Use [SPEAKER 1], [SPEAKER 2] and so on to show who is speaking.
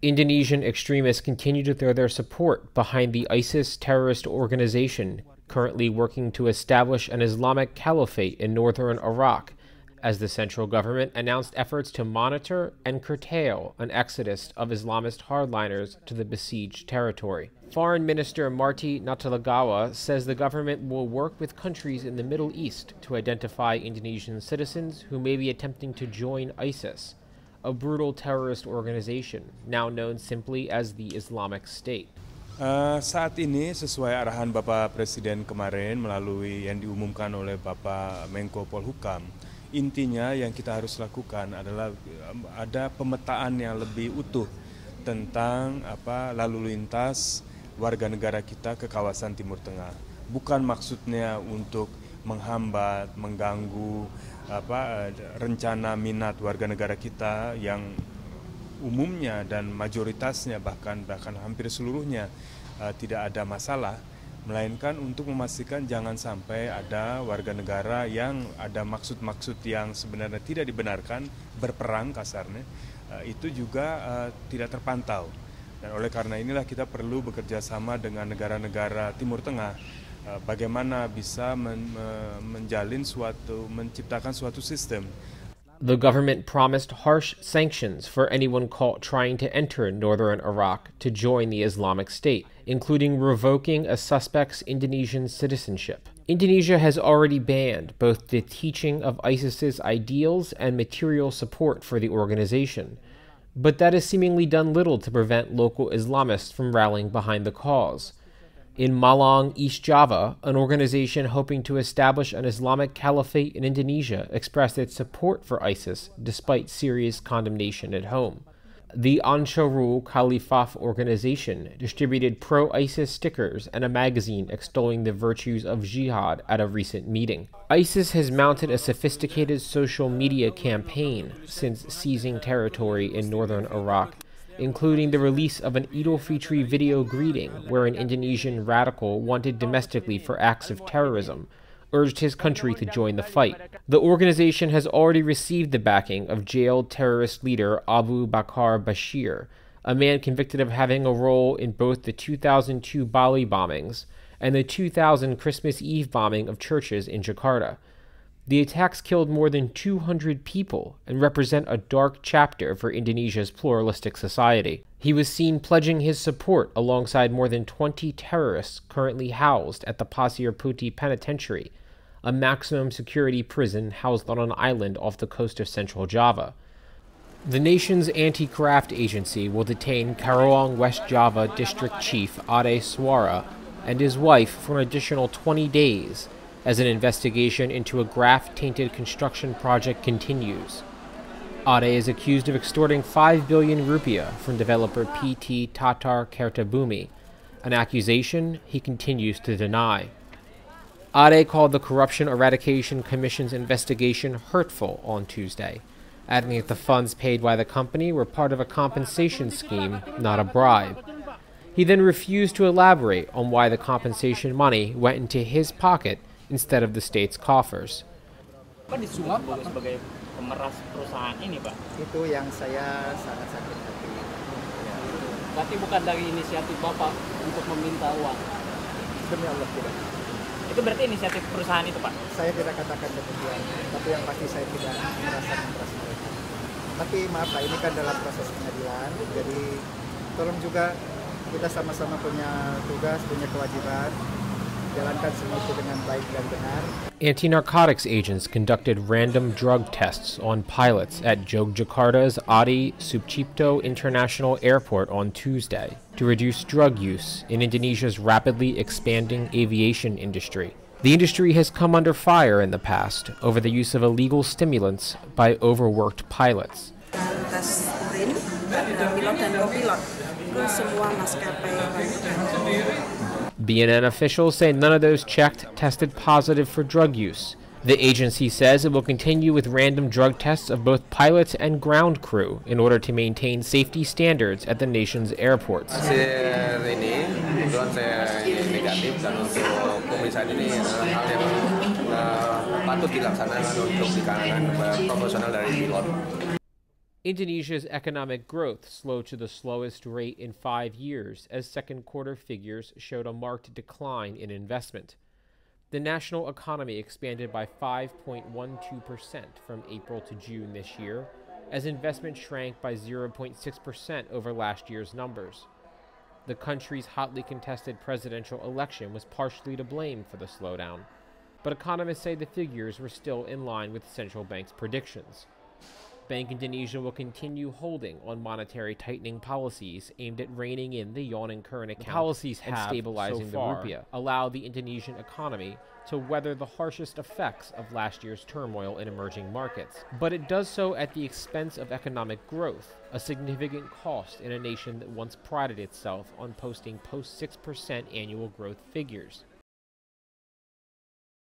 [SPEAKER 1] Indonesian extremists continue to throw their support behind the ISIS terrorist organization, currently working to establish an Islamic caliphate in northern Iraq, as the central government announced efforts to monitor and curtail an exodus of Islamist hardliners to the besieged territory. Foreign Minister Marty Natalegawa says the government will work with countries in the Middle East to identify Indonesian citizens who may be attempting to join ISIS, a brutal terrorist organization now known simply as the Islamic State.
[SPEAKER 2] Saat ini sesuai arahan Bapak Presiden kemarin melalui yang diumumkan oleh Bapak Menko Polhukam, intinya yang kita harus lakukan adalah ada pemetaan yang lebih utuh tentang lalu lintas warga negara kita ke kawasan Timur Tengah. Bukan maksudnya untuk menghambat, mengganggu rencana minat warga negara kita yang umumnya dan mayoritasnya bahkan hampir seluruhnya tidak ada masalah, melainkan untuk memastikan jangan sampai ada warga negara yang ada maksud-maksud yang sebenarnya tidak dibenarkan berperang kasarnya, itu juga tidak terpantau. Dan oleh karena inilah kita perlu bekerja sama dengan negara-negara Timur Tengah bagaimana bisa menciptakan suatu sistem.
[SPEAKER 1] The government promised harsh sanctions for anyone caught trying to enter northern Iraq to join the Islamic State, including revoking a suspect's Indonesian citizenship. Indonesia has already banned both the teaching of ISIS's ideals and material support for the organization, but that has seemingly done little to prevent local Islamists from rallying behind the cause. In Malang, East Java, an organization hoping to establish an Islamic caliphate in Indonesia expressed its support for ISIS despite serious condemnation at home. The Ansharul Khalifah organization distributed pro-ISIS stickers and a magazine extolling the virtues of jihad at a recent meeting. ISIS has mounted a sophisticated social media campaign since seizing territory in northern Iraq, including the release of an Eid al-Fitr video greeting where an Indonesian radical wanted domestically for acts of terrorism, urged his country to join the fight. The organization has already received the backing of jailed terrorist leader Abu Bakar Bashir, a man convicted of having a role in both the 2002 Bali bombings and the 2000 Christmas Eve bombing of churches in Jakarta. The attacks killed more than 200 people and represent a dark chapter for Indonesia's pluralistic society. He was seen pledging his support alongside more than 20 terrorists currently housed at the Pasir Putih Penitentiary, a maximum security prison housed on an island off the coast of central Java. The nation's anti-graft agency will detain Karawang West Java District Chief Aid Swara and his wife for an additional 20 days as an investigation into a graft-tainted construction project continues. Ade is accused of extorting 5 billion rupiah from developer PT Tatar Kertabumi, an accusation he continues to deny. Ade called the Corruption Eradication Commission's investigation hurtful on Tuesday, adding that the funds paid by the company were part of a compensation scheme, not a bribe. He then refused to elaborate on why the compensation money went into his pocket instead of the state's coffers.
[SPEAKER 3] Disuap sebagai pemeras perusahaan ini, Pak.
[SPEAKER 4] Itu yang saya sangat sakit hati.
[SPEAKER 3] Ya. Berarti bukan dari inisiatif Bapak untuk meminta uang.
[SPEAKER 4] Demi Allah tidak.
[SPEAKER 3] Itu berarti inisiatif perusahaan itu, Pak.
[SPEAKER 4] Saya tidak katakan demikian, tapi yang pasti saya tidak merasa memeras mereka. Tapi maaf Pak, ini kan dalam proses pengadilan, jadi tolong juga kita sama-sama punya tugas, punya kewajiban.
[SPEAKER 1] Anti-narcotics agents conducted random drug tests on pilots at Yogyakarta's Adi Sucipto International Airport on Tuesday to reduce drug use in Indonesia's rapidly expanding aviation industry. The industry has come under fire in the past over the use of illegal stimulants by overworked pilots.
[SPEAKER 5] Tes urin, pilot dan kopilot, terus semua maskapai.
[SPEAKER 1] BNN officials say none of those checked tested positive for drug use. The agency says it will continue with random drug tests of both pilots and ground crew in order to maintain safety standards at the nation's airports.
[SPEAKER 6] Hasil ini kebetulan saya negatif dan untuk pemeriksaan ini adalah hal yang patut dilaksanakan untuk di kalangan profesional dari pilot.
[SPEAKER 1] Indonesia's economic growth slowed to the slowest rate in 5 years as second quarter figures showed a marked decline in investment. The national economy expanded by 5.12% from April to June this year, as investment shrank by 0.6% over last year's numbers. The country's hotly contested presidential election was partially to blame for the slowdown, but economists say the figures were still in line with central bank's predictions. Bank Indonesia will continue holding on monetary tightening policies aimed at reining in the yawning current account. The policies and stabilizing the rupiah allow the Indonesian economy to weather the harshest effects of last year's turmoil in emerging markets. But it does so at the expense of economic growth, a significant cost in a nation that once prided itself on posting post-6% annual growth figures.